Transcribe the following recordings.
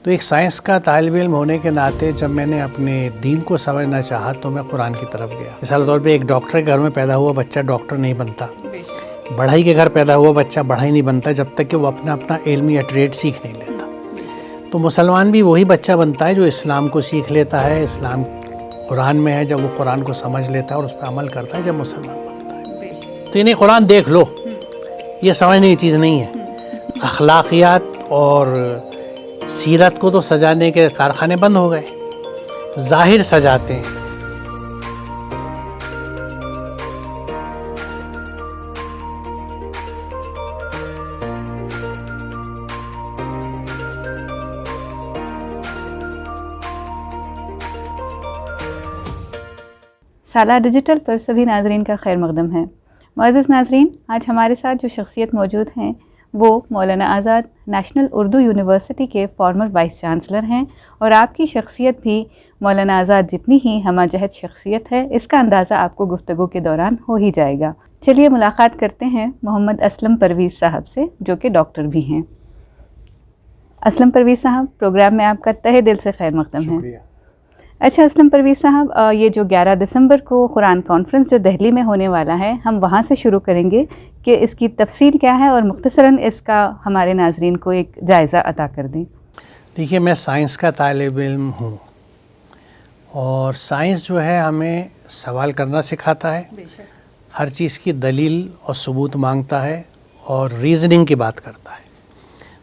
تو ایک سائنس کا طالب علم ہونے کے ناطے جب میں نے اپنے دین کو سمجھنا چاہا تو میں قرآن کی طرف گیا. مثال طور پہ ایک ڈاکٹر کے گھر میں پیدا ہوا بچہ ڈاکٹر نہیں بنتا. بڑھئی کے گھر پیدا ہوا بچہ بڑھئی نہیں بنتا جب تک کہ وہ اپنا علم یا ٹریڈ سیکھ نہیں لیتا. تو مسلمان بھی وہی بچہ بنتا ہے جو اسلام کو سیکھ لیتا ہے. اسلام قرآن میں ہے، جب وہ قرآن کو سمجھ لیتا ہے اور اس پہ عمل کرتا ہے جب مسلمان بنتا ہے. تو انہیں قرآن دیکھ لو، یہ سمجھنے کی چیز نہیں ہے. اخلاقیات اور سیرت کو تو سجانے کے کارخانے بند ہو گئے، ظاہر سجاتے ہیں. سالہ ڈیجیٹل پر سبھی ناظرین کا خیر مقدم ہے. معزز ناظرین، آج ہمارے ساتھ جو شخصیت موجود ہیں وہ مولانا آزاد نیشنل اردو یونیورسٹی کے فارمر وائس چانسلر ہیں، اور آپ کی شخصیت بھی مولانا آزاد جتنی ہی ہمہ جہت شخصیت ہے اس کا اندازہ آپ کو گفتگو کے دوران ہو ہی جائے گا. چلیے ملاقات کرتے ہیں محمد اسلم پرویز صاحب سے، جو کہ ڈاکٹر بھی ہیں. اسلم پرویز صاحب، پروگرام میں آپ کا تہہ دل سے خیر مقدم ہے. اچھا اسلم پرویز صاحب، یہ جو 11 دسمبر کو قرآن کانفرنس جو دہلی میں ہونے والا ہے، ہم وہاں سے شروع کریں گے کہ اس کی تفصیل کیا ہے اور مختصراً اس کا ہمارے ناظرین کو ایک جائزہ عطا کر دیں. دیکھیے، میں سائنس کا طالب علم ہوں، اور سائنس جو ہے ہمیں سوال کرنا سکھاتا ہے، ہر چیز کی دلیل اور ثبوت مانگتا ہے اور ریزننگ کی بات کرتا ہے.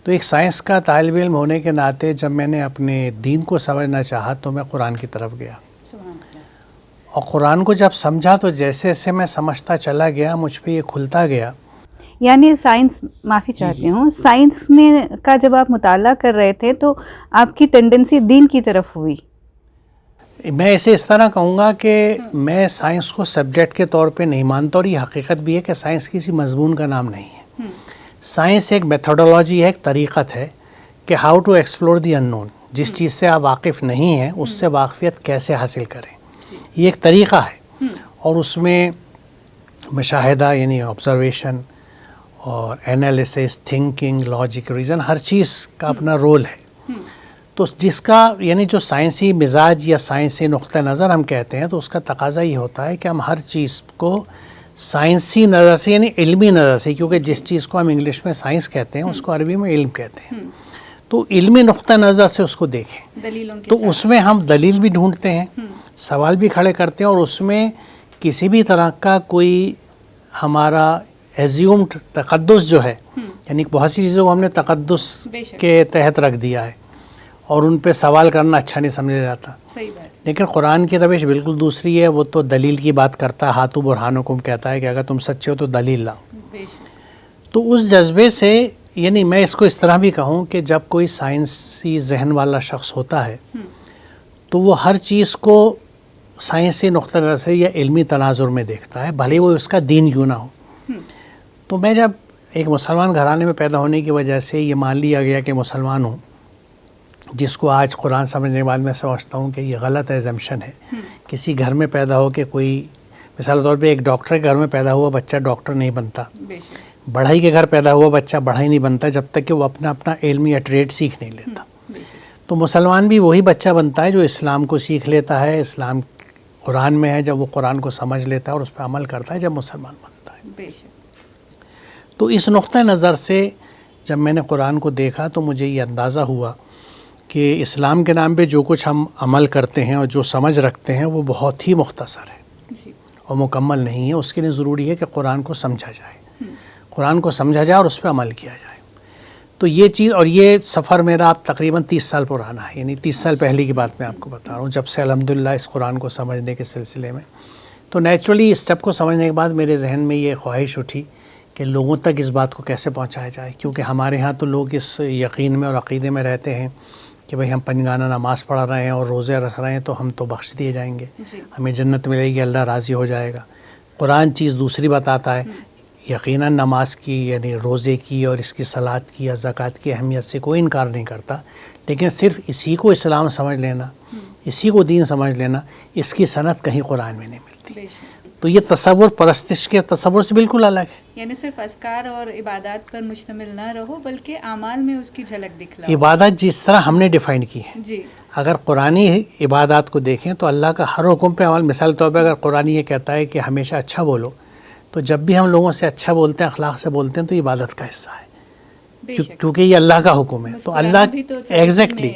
تو ایک سائنس کا طالب علم ہونے کے ناطے جب میں نے اپنے دین کو سمجھنا چاہا تو میں قرآن کی طرف گیا. اور قرآن کو جب سمجھا تو جیسے جیسے میں سمجھتا چلا گیا مجھ پہ یہ کھلتا گیا. یعنی سائنس، معافی چاہتی ہوں، سائنس میں کا جب آپ مطالعہ کر رہے تھے تو آپ کی ٹینڈنسی دین کی طرف ہوئی. میں اسے اس طرح کہوں گا کہ میں سائنس کو سبجیکٹ کے طور پہ نہیں مانتا، اور یہ حقیقت بھی ہے کہ سائنس کسی مضمون کا نام نہیں ہے. سائنس ایک میتھڈولوجی ہے، ایک طریقت ہے کہ ہاؤ ٹو ایکسپلور دی ان نون. جس چیز سے آپ واقف نہیں ہیں اس سے واقفیت کیسے حاصل کریں، یہ ایک طریقہ ہے. اور اس میں مشاہدہ یعنی آبزرویشن اور انالیسس، تھنکنگ، لاجک، ریزن، ہر چیز کا اپنا رول ہے. تو جس کا یعنی جو سائنسی مزاج یا سائنسی نقطہ نظر ہم کہتے ہیں تو اس کا تقاضا یہ ہوتا ہے کہ ہم ہر چیز کو سائنسی نظر سے یعنی علمی نظر سے، کیونکہ جس چیز کو ہم انگلش میں سائنس کہتے ہیں اس کو عربی میں علم کہتے ہیں، تو علمی نقطہ نظر سے اس کو دیکھیں. تو اس میں ہم دلیل بھی ڈھونڈتے ہیں، سوال بھی کھڑے کرتے ہیں، اور اس میں کسی بھی طرح کا کوئی ہمارا ایزیومڈ تقدس جو ہے، یعنی بہت سی چیزوں کو ہم نے تقدس کے تحت رکھ دیا ہے اور ان پہ سوال کرنا اچھا نہیں سمجھا جاتا. لیکن قرآن کی روش بالکل دوسری ہے. وہ تو دلیل کی بات کرتا ہے، ہاتھو برہانکم کہتا ہے کہ اگر تم سچے ہو تو دلیل لاؤ. تو اس جذبے سے، یعنی میں اس کو اس طرح بھی کہوں کہ جب کوئی سائنسی ذہن والا شخص ہوتا ہے تو وہ ہر چیز کو سائنسی نقطہ نظر سے یا علمی تناظر میں دیکھتا ہے، بھلے وہ اس کا دین کیوں نہ ہو. تو میں جب ایک مسلمان گھرانے میں پیدا ہونے کی وجہ سے یہ مان لیا گیا کہ مسلمان ہوں، جس کو آج قرآن سمجھنے کے بعد میں سمجھتا ہوں کہ یہ غلط ایزمپشن ہے. کسی گھر میں پیدا ہو کے کوئی، مثال طور پہ ایک ڈاکٹر کے گھر میں پیدا ہوا بچہ ڈاکٹر نہیں بنتا. بڑھئی کے گھر پیدا ہوا بچہ بڑھئی نہیں بنتا جب تک کہ وہ اپنا علم یا ٹریڈ سیکھ نہیں لیتا. تو مسلمان بھی وہی بچہ بنتا ہے جو اسلام کو سیکھ لیتا ہے. اسلام قرآن میں ہے، جب وہ قرآن کو سمجھ لیتا ہے اور اس پہ عمل کرتا ہے جب مسلمان بنتا ہے. تو اس نقطہ نظر سے جب میں نے قرآن کو دیکھا تو مجھے یہ اندازہ ہوا کہ اسلام کے نام پہ جو کچھ ہم عمل کرتے ہیں اور جو سمجھ رکھتے ہیں وہ بہت ہی مختصر ہے اور مکمل نہیں ہے. اس کے لیے ضروری ہے کہ قرآن کو سمجھا جائے، قرآن کو سمجھا جائے اور اس پہ عمل کیا جائے. تو یہ چیز، اور یہ سفر میرا اب تقریباً 30 سال پرانا ہے، یعنی 30 سال پہلے کی بات میں آپ کو بتا رہا ہوں، جب سے الحمدللہ اس قرآن کو سمجھنے کے سلسلے میں. تو نیچرلی اس سب کو سمجھنے کے بعد میرے ذہن میں یہ خواہش اٹھی کہ لوگوں تک اس بات کو کیسے پہنچایا جائے، کیونکہ ہمارے ہاں تو لوگ اس یقین میں اور عقیدے میں رہتے ہیں کہ بھئی ہم پنجگانہ نماز پڑھ رہے ہیں اور روزے رکھ رہے ہیں تو ہم تو بخش دیے جائیں گے، ہمیں جنت ملے گی، اللہ راضی ہو جائے گا. قرآن چیز دوسری بتاتا ہے. یقیناً نماز کی یعنی روزے کی اور اس کی صلاۃ کی یا زکوٰۃ کی اہمیت سے کوئی انکار نہیں کرتا، لیکن صرف اسی کو اسلام سمجھ لینا، اسی کو دین سمجھ لینا، اس کی سند کہیں قرآن میں نہیں ملتی. تو یہ تصور پرستش کے تصور سے بالکل الگ ہے. یعنی صرف اذکار اور عبادات پر مشتمل نہ رہو بلکہ اعمال میں اس کی جھلک دکھلاؤ. عبادت جس طرح ہم نے ڈیفائن کی ہے, جی اگر قرآنی عبادات کو دیکھیں تو اللہ کا ہر حکم پہ عمل. مثال طور پہ اگر قرآن یہ کہتا ہے کہ ہمیشہ اچھا بولو, تو جب بھی ہم لوگوں سے اچھا بولتے ہیں, اخلاق سے بولتے ہیں, تو یہ عبادت کا حصہ ہے, کیونکہ یہ اللہ کا حکم ہے. تو اللہ ایگزیکٹلی.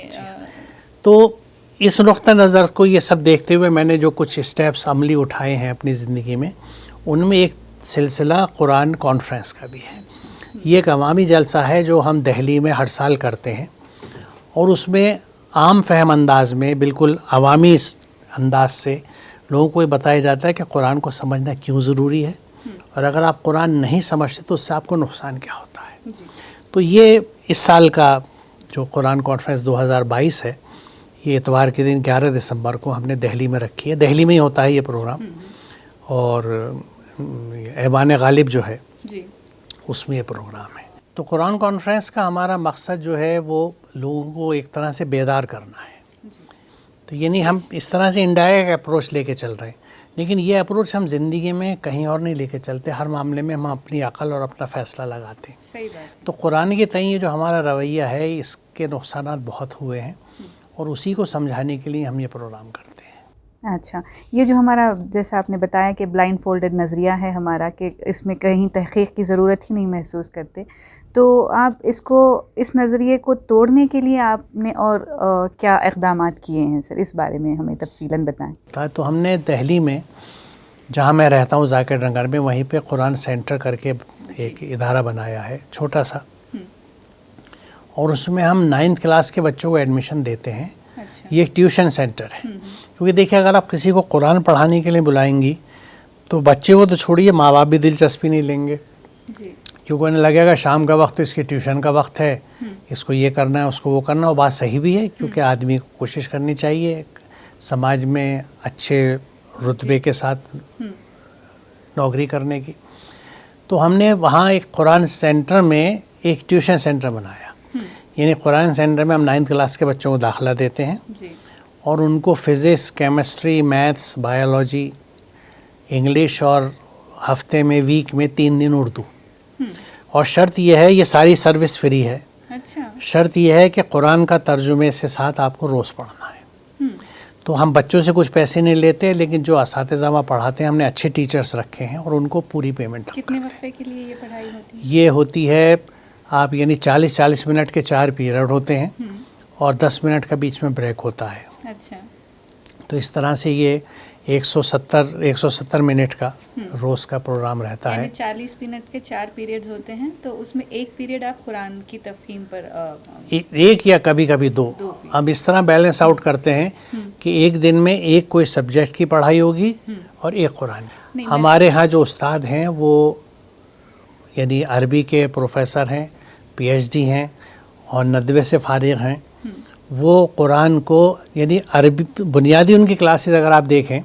تو اس نقطہ نظر کو یہ سب دیکھتے ہوئے میں نے جو کچھ اسٹیپس عملی اٹھائے ہیں اپنی زندگی میں, ان میں ایک سلسلہ قرآن کانفرنس کا بھی ہے. یہ ایک عوامی جلسہ ہے جو ہم دہلی میں ہر سال کرتے ہیں, اور اس میں عام فہم انداز میں, بالکل عوامی انداز سے لوگوں کو یہ بتایا جاتا ہے کہ قرآن کو سمجھنا کیوں ضروری ہے, اور اگر آپ قرآن نہیں سمجھتے تو اس سے آپ کو نقصان کیا ہوتا ہے. تو یہ اس سال کا جو قرآن کانفرنس 2022 ہے, یہ اتوار کے دن 11 دسمبر کو ہم نے دہلی میں رکھی ہے. دہلی میں ہی ہوتا ہے یہ پروگرام, اور ایوان غالب جو ہے اس میں یہ پروگرام ہے. تو قرآن کانفرنس کا ہمارا مقصد جو ہے وہ لوگوں کو ایک طرح سے بیدار کرنا ہے. تو یعنی ہم اس طرح سے انڈائریکٹ اپروچ لے کے چل رہے ہیں, لیکن یہ اپروچ ہم زندگی میں کہیں اور نہیں لے کے چلتے. ہر معاملے میں ہم اپنی عقل اور اپنا فیصلہ لگاتے ہیں. صحیح بات. تو قرآن کے تئیں جو ہمارا رویہ ہے, اس کے نقصانات بہت ہوئے ہیں, اور اسی کو سمجھانے کے لیے ہم یہ پروگرام کرتے ہیں. اچھا, یہ جو ہمارا جیسا آپ نے بتایا کہ بلائنڈ فولڈڈ نظریہ ہے ہمارا, کہ اس میں کہیں تحقیق کی ضرورت ہی نہیں محسوس کرتے, تو آپ اس نظریے کو توڑنے کے لیے آپ نے اور کیا اقدامات کیے ہیں سر, اس بارے میں ہمیں تفصیلاً بتائیں. تو ہم نے دہلی میں, جہاں میں رہتا ہوں ذاکر نگر میں, وہیں پہ قرآن سینٹر کر کے ایک ادارہ بنایا ہے چھوٹا سا, اور اس میں ہم 9th کلاس کے بچوں کو ایڈمیشن دیتے ہیں. یہ ایک ٹیوشن سینٹر ہے, کیونکہ دیکھیں اگر آپ کسی کو قرآن پڑھانے کے لیے بلائیں گی تو بچے کو تو چھوڑیے, ماں باپ بھی دلچسپی نہیں لیں گے, کیونکہ انہیں لگے گا شام کا وقت اس کی ٹیوشن کا وقت ہے, اس کو یہ کرنا ہے, اس کو وہ کرنا ہے. اور بات صحیح بھی ہے, کیونکہ آدمی کو کوشش کرنی چاہیے سماج میں اچھے رتبے کے ساتھ نوکری کرنے کی. تو ہم نے وہاں ایک قرآن سینٹر میں ایک ٹیوشن سینٹر بنایا. یعنی قرآن سینٹر میں ہم 9th کلاس کے بچوں کو داخلہ دیتے ہیں, اور ان کو physics, chemistry, maths, biology, English, اور ہفتے میں ویک میں 3 دن اردو. اور شرط یہ ہے, یہ ساری سروس فری ہے. شرط یہ ہے کہ قرآن کا ترجمے سے ساتھ آپ کو روز پڑھنا ہے. تو ہم بچوں سے کچھ پیسے نہیں لیتے, لیکن جو اساتذہ وہاں پڑھاتے ہیں ہم نے اچھے ٹیچرز رکھے ہیں, اور ان کو پوری پیمنٹ. کتنے وقفے کے لیے یہ پڑھائی ہوتی ہے؟ یہ ہوتی ہے آپ یعنی 40 منٹ کے 4 پیریڈ ہوتے ہیں, اور 10 منٹ کا بیچ میں بریک ہوتا ہے. اچھا. تو اس طرح سے یہ 170 منٹ کا روز کا پروگرام رہتا ہے. 40 منٹ کے 4 پیریڈز ہوتے ہیں, تو اس میں ایک پیریڈ آپ قرآن کی تفہیم پر ایک یا کبھی کبھی 2. ہم اس طرح بیلنس آؤٹ کرتے ہیں کہ ایک دن میں ایک کوئی سبجیکٹ کی پڑھائی ہوگی اور ایک قرآن. ہمارے ہاں جو استاد ہیں وہ یعنی عربی کے پروفیسر ہیں, PhD ہیں, اور ندوے سے فارغ ہیں. وہ قرآن کو یعنی عربی بنیادی ان کی کلاسز اگر آپ دیکھیں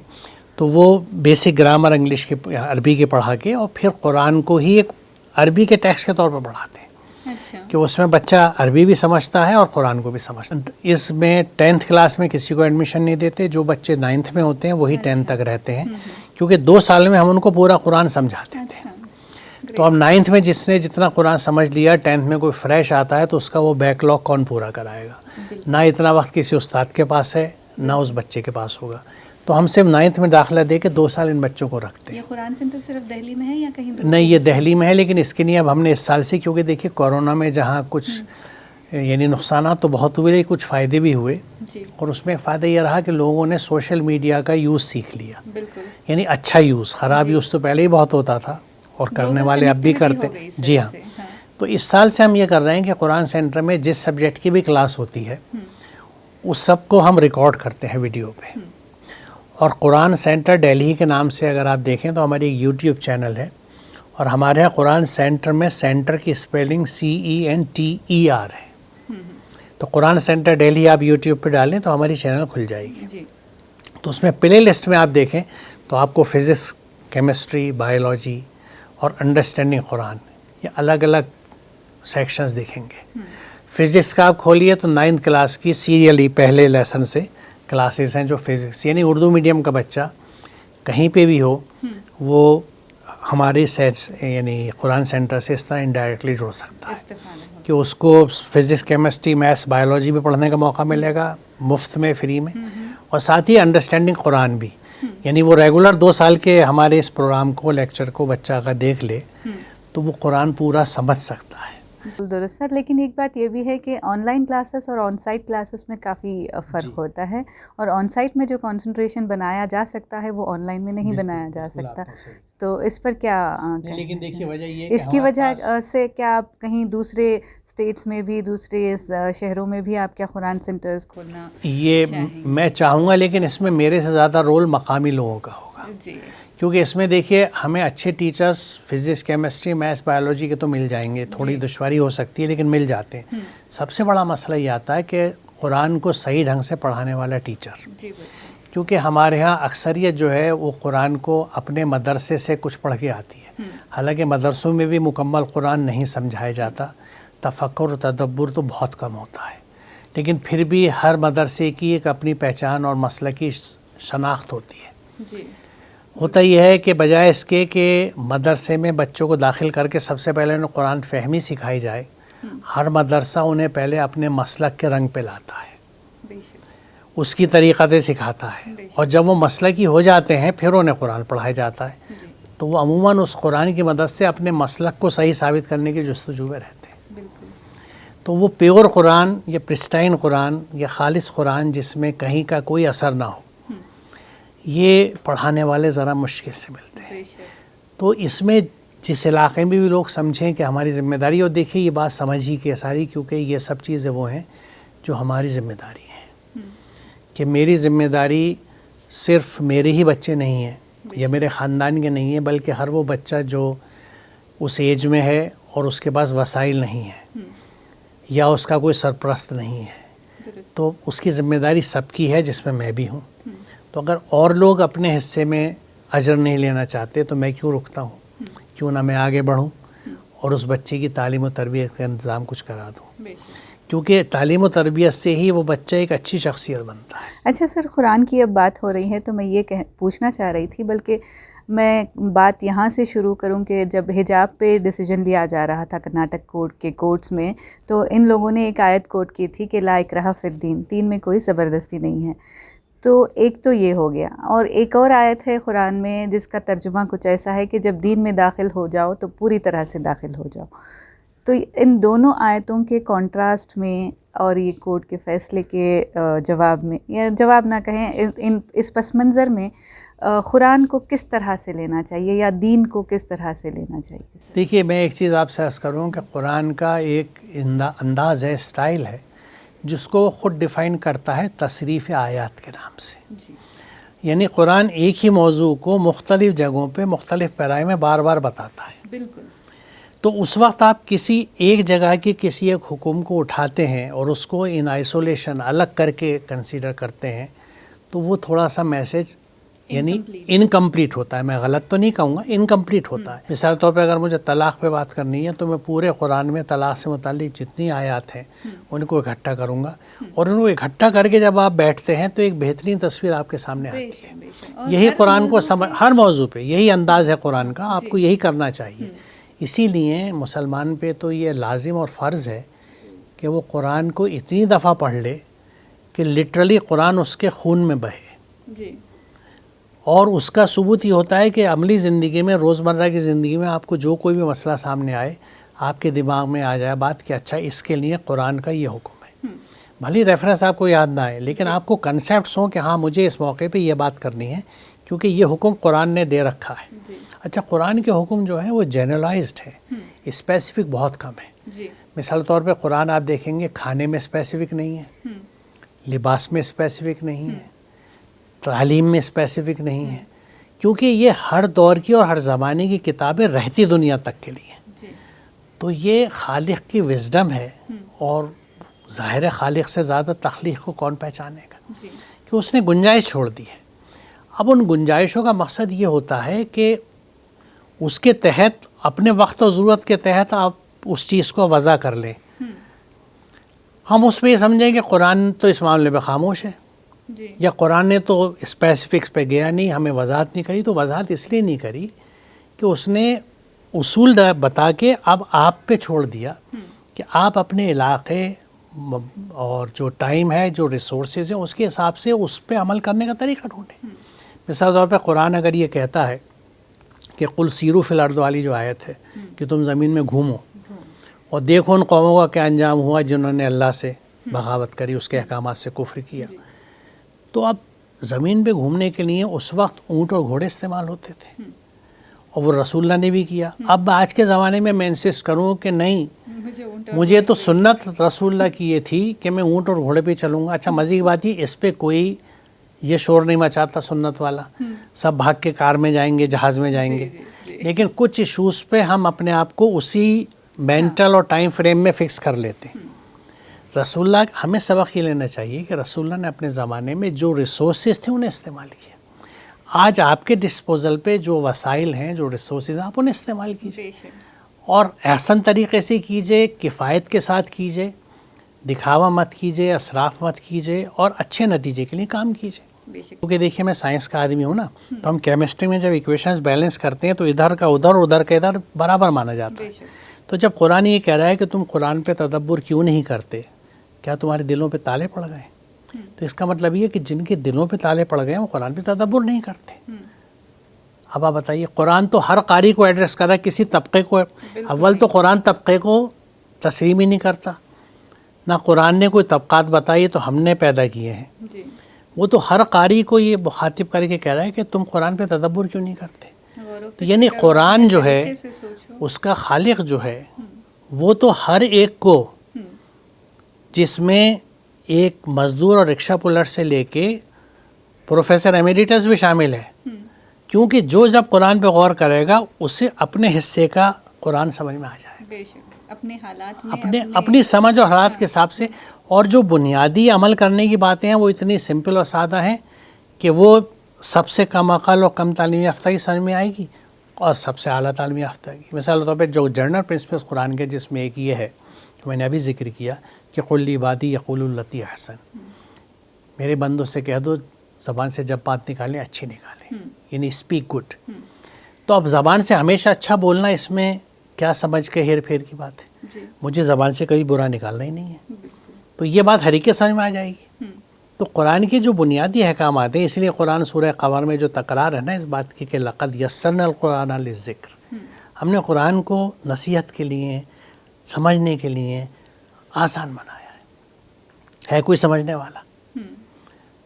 تو وہ بیسک گرامر انگلش کے عربی کے پڑھا کے, اور پھر قرآن کو ہی ایک عربی کے ٹیکسٹ کے طور پر پڑھاتے ہیں. اچھا. کہ اس میں بچہ عربی بھی سمجھتا ہے اور قرآن کو بھی سمجھتا ہے. اس میں 10th کلاس میں کسی کو ایڈمیشن نہیں دیتے, جو بچے 9th میں ہوتے ہیں وہی 10th تک رہتے ہیں, کیونکہ 2 سال میں ہم ان کو پورا قرآن سمجھاتے تھے. تو اب 9th میں جس نے جتنا قرآن سمجھ لیا, 10th میں کوئی فریش آتا ہے تو اس کا وہ بیک لاگ کون پورا کرائے گا؟ نہ اتنا وقت کسی استاد کے پاس ہے, نہ اس بچے کے پاس ہوگا. تو ہم صرف 9th میں داخلہ دے کے 2 سال ان بچوں کو رکھتے ہیں. یہ قرآن سینٹر صرف دہلی میں ہے یا کہیں دوسری؟ نہیں, یہ دہلی میں ہے, لیکن اس کے لیے اب ہم نے اس سال سے, کیونکہ دیکھیے کورونا میں جہاں کچھ یعنی نقصانات تو بہت ہوئے, کچھ فائدے بھی ہوئے. اور اس میں ایک فائدہ یہ رہا کہ لوگوں نے سوشل میڈیا کا یوز سیکھ لیا. بالکل. یعنی اچھا یوز, خراب یوز تو پہلے ہی بہت ہوتا تھا, اور کرنے والے اب بھی کرتے. جی ہاں. تو اس سال سے ہم یہ کر رہے ہیں کہ قرآن سینٹر میں جس سبجیکٹ کی بھی کلاس ہوتی ہے اس سب کو ہم ریکارڈ کرتے ہیں ویڈیو پہ. اور قرآن سینٹر دہلی کے نام سے اگر آپ دیکھیں تو ہماری ایک یوٹیوب چینل ہے, اور ہمارے یہاں قرآن سینٹر میں سینٹر کی اسپیلنگ CENTER ہے. تو قرآن سینٹر دہلی آپ یوٹیوب پہ ڈالیں تو ہماری چینل کھل جائے گی. تو اس میں پلے لسٹ میں آپ دیکھیں تو آپ کو فزکس, کیمسٹری, بایولوجی اور انڈرسٹینڈنگ قرآن, یہ الگ الگ سیکشنز دیکھیں گے. فزکس کا آپ کھولیے تو 9th کلاس کی سیریلی پہلے لیسن سے کلاسز ہیں جو فزکس, یعنی اردو میڈیم کا بچہ کہیں پہ بھی ہو وہ ہماری یعنی قرآن سینٹر سے اس طرح انڈائریکٹلی جڑ سکتا ہے کہ اس کو فزکس، کیمسٹری، میتھس، بایولوجی بھی پڑھنے کا موقع ملے گا مفت میں، فری میں، اور ساتھ ہی انڈرسٹینڈنگ قرآن بھی. یعنی وہ ریگولر 2 سال کے ہمارے اس پروگرام کو، لیکچر کو بچہ اگر دیکھ لے تو وہ قرآن پورا سمجھ سکتا ہے. درست سر. لیکن ایک بات یہ بھی ہے کہ آن لائن کلاسز اور آن سائٹ کلاسز میں کافی فرق ہوتا ہے، اور آن سائٹ میں جو کنسنٹریشن بنایا جا سکتا ہے وہ آن لائن میں نہیں بنایا جا سکتا. تو اس پر کیا لیکن دیکھیے وجہ یہ اس کی وجہ سے کیا آپ کہیں دوسرے اسٹیٹس میں بھی، دوسرے شہروں میں بھی آپ کیا قرآن سینٹرز کھولنا؟ یہ میں چاہوں گا، لیکن اس میں میرے سے زیادہ رول مقامی لوگوں کا ہوگا. جی. کیونکہ اس میں دیکھیے ہمیں اچھے teachers physics, chemistry, maths, biology کے تو مل جائیں گے، تھوڑی دشواری ہو سکتی ہے لیکن مل جاتے ہیں. سب سے بڑا مسئلہ یہ آتا ہے کہ قرآن کو صحیح ڈھنگ سے پڑھانے والا ٹیچر. کیونکہ ہمارے ہاں اکثریت جو ہے وہ قرآن کو اپنے مدرسے سے کچھ پڑھ کے آتی ہے، حالانکہ مدرسوں میں بھی مکمل قرآن نہیں سمجھایا جاتا، تفکر و تدبر تو بہت کم ہوتا ہے. لیکن پھر بھی ہر مدرسے کی ایک اپنی پہچان اور مسلکی شناخت ہوتی ہے. ہوتا یہ ہے کہ بجائے اس کے کہ مدرسے میں بچوں کو داخل کر کے سب سے پہلے انہیں قرآن فہمی سکھائی جائے، ہر مدرسہ انہیں پہلے اپنے مسلک کے رنگ پہ لاتا ہے، اس کی طریقتیں سکھاتا ہے، اور جب وہ مسلکی ہو جاتے ہیں پھر انہیں قرآن پڑھایا جاتا ہے. تو وہ عموماً اس قرآن کی مدد سے اپنے مسلک کو صحیح ثابت کرنے کی جستجو میں رہتے ہیں. تو وہ پیور قرآن یا پرسٹائن قرآن یا خالص قرآن جس میں کہیں کا کوئی اثر نہ ہو، یہ پڑھانے والے ذرا مشکل سے ملتے ہیں. تو اس میں جس علاقے میں بھی لوگ سمجھیں کہ ہماری ذمہ داری، اور دیکھیے یہ بات سمجھ ہی کے ساری، کیونکہ یہ سب چیزیں وہ ہیں جو ہماری ذمہ داری ہیں. کہ میری ذمہ داری صرف میرے ہی بچے نہیں ہیں یا میرے خاندان کے نہیں ہیں، بلکہ ہر وہ بچہ جو اس ایج میں ہے اور اس کے پاس وسائل نہیں ہیں یا اس کا کوئی سرپرست نہیں ہے، تو اس کی ذمہ داری سب کی ہے، جس میں میں بھی ہوں. تو اگر اور لوگ اپنے حصے میں اجر نہیں لینا چاہتے تو میں کیوں رکتا ہوں؟ کیوں نہ میں آگے بڑھوں اور اس بچے کی تعلیم و تربیت کا انتظام کچھ کرا دوں، کیونکہ تعلیم و تربیت سے ہی وہ بچہ ایک اچھی شخصیت بنتا ہے. اچھا سر، قرآن کی اب بات ہو رہی ہے تو میں یہ پوچھنا چاہ رہی تھی، بلکہ میں بات یہاں سے شروع کروں کہ جب حجاب پہ ڈیسیجن لیا جا رہا تھا کرناٹک کورٹ کے کورٹس میں، تو ان لوگوں نے ایک آیت کوٹ کی تھی کہ لا اکراہ فی الدین، دین میں کوئی زبردستی نہیں ہے. تو ایک تو یہ ہو گیا، اور ایک اور آیت ہے قرآن میں جس کا ترجمہ کچھ ایسا ہے کہ جب دین میں داخل ہو جاؤ تو پوری طرح سے داخل ہو جاؤ. تو ان دونوں آیتوں کے کانٹراسٹ میں اور یہ کورٹ کے فیصلے کے جواب میں، یا جواب نہ کہیں، اس پس منظر میں قرآن کو کس طرح سے لینا چاہیے یا دین کو کس طرح سے لینا چاہیے؟ دیکھیے میں ایک چیز آپ سے عرض کروں کہ قرآن کا ایک انداز ہے، اسٹائل ہے، جس کو خود ڈیفائن کرتا ہے تصریف آیات کے نام سے. یعنی قرآن ایک ہی موضوع کو مختلف جگہوں پہ مختلف پیرائے میں بار بار بتاتا ہے. بالکل. تو اس وقت آپ کسی ایک جگہ کے کسی ایک حکم کو اٹھاتے ہیں اور اس کو ان آئسولیشن الگ کر کے کنسیڈر کرتے ہیں، تو وہ تھوڑا سا میسیج یعنی انکمپلیٹ ہوتا ہے. میں غلط تو نہیں کہوں گا، انکمپلیٹ ہوتا ہے. مثال طور پہ اگر مجھے طلاق پہ بات کرنی ہے تو میں پورے قرآن میں طلاق سے متعلق جتنی آیات ہیں ان کو اکٹھا کروں گا، اور ان کو اکٹھا کر کے جب آپ بیٹھتے ہیں تو ایک بہترین تصویر آپ کے سامنے آتی ہے. یہی قرآن کو ہر موضوع پہ یہی انداز ہے قرآن کا، آپ کو یہی کرنا چاہیے. اسی لیے مسلمان پہ تو یہ لازم اور فرض ہے کہ وہ قرآن کو اتنی دفعہ پڑھ لے کہ لٹرلی قرآن اس کے خون میں بہے. اور اس کا ثبوت یہ ہوتا ہے کہ عملی زندگی میں، روزمرہ کی زندگی میں آپ کو جو کوئی بھی مسئلہ سامنے آئے، آپ کے دماغ میں آ جائے بات کہ اچھا اس کے لیے قرآن کا یہ حکم ہے. بھلی ریفرنس آپ کو یاد نہ آئے، لیکن آپ کو کنسیپٹس ہوں کہ ہاں مجھے اس موقع پہ یہ بات کرنی ہے کیونکہ یہ حکم قرآن نے دے رکھا ہے. اچھا قرآن کے حکم جو ہیں وہ جنرلائزڈ ہے، اسپیسیفک بہت کم ہے. مثال طور پہ قرآن آپ دیکھیں گے کھانے میں اسپیسیفک نہیں ہے، لباس میں اسپیسیفک نہیں ہے، تعلیم میں اسپیسیفک نہیں ہے، کیونکہ یہ ہر دور کی اور ہر زمانے کی کتابیں رہتی دنیا تک کے لیے. تو یہ خالق کی وزڈم ہے، اور ظاہر ہے خالق سے زیادہ تخلیق کو کون پہچانے گا، کہ اس نے گنجائش چھوڑ دی ہے. اب ان گنجائشوں کا مقصد یہ ہوتا ہے کہ اس کے تحت اپنے وقت و ضرورت کے تحت آپ اس چیز کو وضع کر لیں. ہم اس پہ یہ سمجھیں کہ قرآن تو اس معاملے پہ خاموش ہے، یا قرآن نے تو اسپیسیفکس پہ گیا نہیں, ہمیں وضاحت نہیں کری. تو وضاحت اس لیے نہیں کری کہ اس نے اصول بتا کے اب آپ پہ چھوڑ دیا کہ آپ اپنے علاقے اور جو ٹائم ہے, جو ریسورسز ہیں, اس کے حساب سے اس پہ عمل کرنے کا طریقہ ڈھونڈیں. مثال طور پہ قرآن اگر یہ کہتا ہے کہ قل سیروا فی الارض والی جو آیت ہے کہ تم زمین میں گھومو اور دیکھو ان قوموں کا کیا انجام ہوا جنہوں نے اللہ سے بغاوت کری, اس کے احکامات سے کفر کیا. تو اب زمین پہ گھومنے کے لیے اس وقت اونٹ اور گھوڑے استعمال ہوتے تھے اور وہ رسول اللہ نے بھی کیا. اب آج کے زمانے میں انسسٹ کروں کہ نہیں, مجھے تو سنت رسول اللہ کی یہ تھی کہ میں اونٹ اور گھوڑے پہ چلوں گا. اچھا مزے کی بات یہ, اس پہ کوئی یہ شور نہیں مچاتا سنت والا, سب بھاگ کے کار میں جائیں گے, جہاز میں جائیں گے. لیکن کچھ ایشوز پہ ہم اپنے آپ کو اسی مینٹل اور ٹائم فریم میں فکس کر لیتے ہیں. رسول اللہ ہمیں سبق یہ لینا چاہیے کہ رسول اللہ نے اپنے زمانے میں جو ریسورسز تھے انہیں استعمال کیا. آج آپ کے ڈسپوزل پہ جو وسائل ہیں, جو ریسورسز ہیں, آپ انہیں استعمال کیجیے اور احسن طریقے سے کیجیے, کفایت کے ساتھ کیجیے, دکھاوا مت کیجیے, اسراف مت کیجیے اور اچھے نتیجے کے لیے کام کیجیے. کیونکہ دیکھیے میں سائنس کا آدمی ہوں نا, تو ہم کیمسٹری میں جب ایکویشنز بیلنس کرتے ہیں تو ادھر کا ادھر, ادھر کا ادھر برابر مانا جاتا ہے. تو جب قرآن یہ کہہ رہا ہے کہ تم قرآن پہ تدبر کیوں نہیں کرتے, کیا تمہارے دلوں پہ تالے پڑ گئے؟ تو اس کا مطلب یہ کہ جن کے دلوں پہ تالے پڑ گئے ہیں وہ قرآن پہ تدبر نہیں کرتے. اب آپ بتائیے, قرآن تو ہر قاری کو ایڈریس کر رہا ہے, کسی طبقے کو. اول تو قرآن طبقے کو تسلیم ہی نہیں کرتا, نہ قرآن نے کوئی طبقات بتائی تو ہم نے پیدا کیے ہیں. وہ تو ہر قاری کو یہ مخاطب کر کے کہہ رہا ہے کہ تم قرآن پہ تدبر کیوں نہیں کرتے. تو یعنی قرآن جو ہے اس کا خالق جو ہے وہ تو ہر ایک کو, جس میں ایک مزدور اور رکشہ پولر سے لے کے پروفیسر ایمیریٹس بھی شامل ہے, کیونکہ جو جب قرآن پہ غور کرے گا اسے اپنے حصے کا قرآن سمجھ میں آ جائے, اپنے حالات میں اپنی سمجھ اور حالات کے حساب سے. اور جو بنیادی عمل کرنے کی باتیں ہیں وہ اتنی سمپل اور سادہ ہیں کہ وہ سب سے کم عقل اور کم تعلیم یافتہ کی سمجھ میں آئے گی اور سب سے اعلیٰ تعلیم یافتہ کی. مثال طور پہ جو جنرل پرنسپلس قرآن کے, جس میں ایک یہ ہے کہ میں نے ابھی ذکر کیا کہ قل لعبادی یقولوا التی احسن, میرے بندوں سے کہہ دو زبان سے جب بات نکالیں اچھی نکالیں, یعنی اسپیک گڈ. تو اب زبان سے ہمیشہ اچھا بولنا, اس میں کیا سمجھ کے ہیر پھیر کی بات ہے؟ مجھے زبان سے کبھی برا نکالنا ہی نہیں ہے. تو یہ بات ہر ایک کے سمجھ میں آ جائے گی. تو قرآن کے جو بنیادی احکامات ہیں, اس لیے قرآن سورہ قمر میں جو تکرار ہے نا اس بات کی کہ لقد یسرنا القرآن للذکر, ہم نے قرآن کو نصیحت کے لیے, سمجھنے کے لیے آسان بنایا ہے کوئی سمجھنے والا.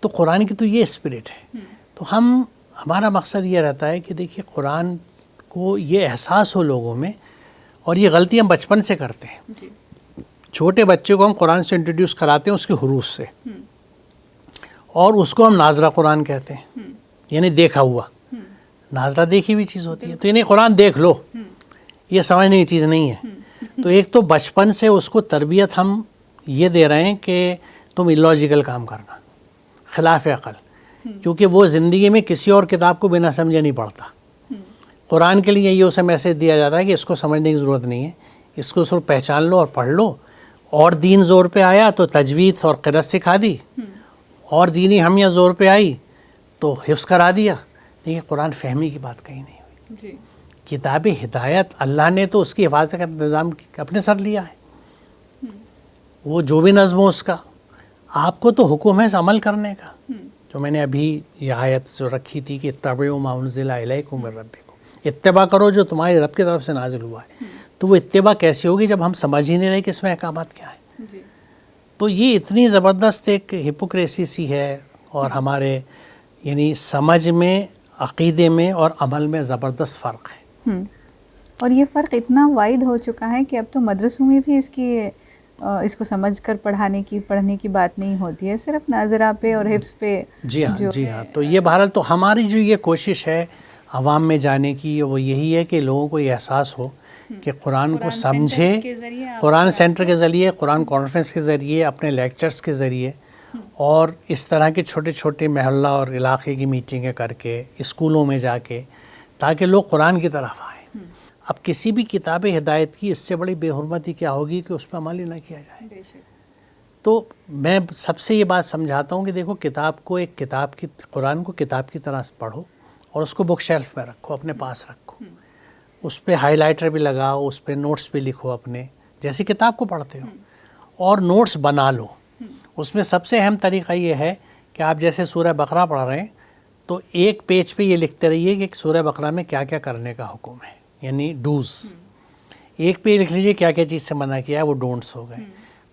تو قرآن کی تو یہ اسپرٹ ہے. تو ہمارا مقصد یہ رہتا ہے کہ دیکھیے قرآن کو یہ احساس ہو لوگوں میں, اور یہ غلطی ہم بچپن سے کرتے ہیں. چھوٹے بچے کو ہم قرآن سے انٹروڈیوس کراتے ہیں اس کے حروف سے, اور اس کو ہم ناظرہ قرآن کہتے ہیں, یعنی دیکھا ہوا. ناظرہ دیکھی ہوئی چیز ہوتی ہے, تو یعنی قرآن دیکھ لو, یہ سمجھنے کی چیز نہیں ہے. تو ایک تو بچپن سے اس کو تربیت ہم یہ دے رہے ہیں کہ تم اللاجیکل کام کرنا, خلاف عقل, کیونکہ وہ زندگی میں کسی اور کتاب کو بنا سمجھے نہیں پڑھتا. قرآن کے لیے یہ اسے میسج دیا جاتا ہے کہ اس کو سمجھنے کی ضرورت نہیں ہے, اس کو صرف پہچان لو اور پڑھ لو. اور دین زور پہ آیا تو تجوید اور قرأت سکھا دی, اور دینی ہمیہ زور پہ آئی تو حفظ کرا دیا. لیکن قرآن فہمی کی بات کہیں نہیں ہوئی. کتاب ہدایت اللہ نے تو اس کی حفاظت کا انتظام اپنے سر لیا ہے, وہ جو بھی نظم ہو اس کا, آپ کو تو حکم ہے اس عمل کرنے کا. جو میں نے ابھی یہ آیت جو رکھی تھی کہ اتبعوا ما انزل الیکم من ربکم, اتباع کرو جو تمہارے رب کی طرف سے نازل ہوا ہے. تو وہ اتباع کیسی ہوگی جب ہم سمجھ ہی نہیں رہے کہ اس میں احکامات کیا ہیں. تو یہ اتنی زبردست ایک ہپوکریسی سی ہے, اور ہمارے یعنی سمجھ میں, عقیدے میں اور عمل میں زبردست فرق ہے. اور یہ فرق اتنا وائڈ ہو چکا ہے کہ اب تو مدرسوں میں بھی اس کو سمجھ کر پڑھنے کی بات نہیں ہوتی ہے, صرف ناظرہ پہ اور حفظ پہ. جی ہاں. تو یہ بہرحال تو ہماری جو یہ کوشش ہے عوام میں جانے کی, وہ یہی ہے کہ لوگوں کو یہ احساس ہو کہ قرآن کو سمجھے, قرآن سینٹر کے ذریعے, قرآن کانفرنس کے ذریعے, اپنے لیکچرز کے ذریعے, اور اس طرح کے چھوٹے چھوٹے محلہ اور علاقے کی میٹنگیں کر کے, اسکولوں میں جا کے, تاکہ لوگ قرآن کی طرف آئیں. اب کسی بھی کتاب ہدایت کی اس سے بڑی بے حرمتی کیا ہوگی کہ اس پہ عمل ہی نہ کیا جائے. تو میں سب سے یہ بات سمجھاتا ہوں کہ دیکھو کتاب کو قرآن کو کتاب کی طرح سے پڑھو اور اس کو بک شیلف میں رکھو، اپنے پاس رکھو، اس پہ ہائی لائٹر بھی لگاؤ، اس پہ نوٹس بھی لکھو اپنے جیسی کتاب کو پڑھتے ہو، اور نوٹس بنا لو۔ اس میں سب سے اہم طریقہ یہ ہے کہ آپ جیسے سورہ بقرہ پڑھ رہے ہیں تو ایک پیج پہ یہ لکھتے رہیے کہ سورہ بقرہ میں کیا کیا کرنے کا حکم ہے، یعنی ڈوز۔ ایک پہ لکھ لیجیے کیا کیا چیز سے منع کیا ہے، وہ ڈونٹس ہو گئے۔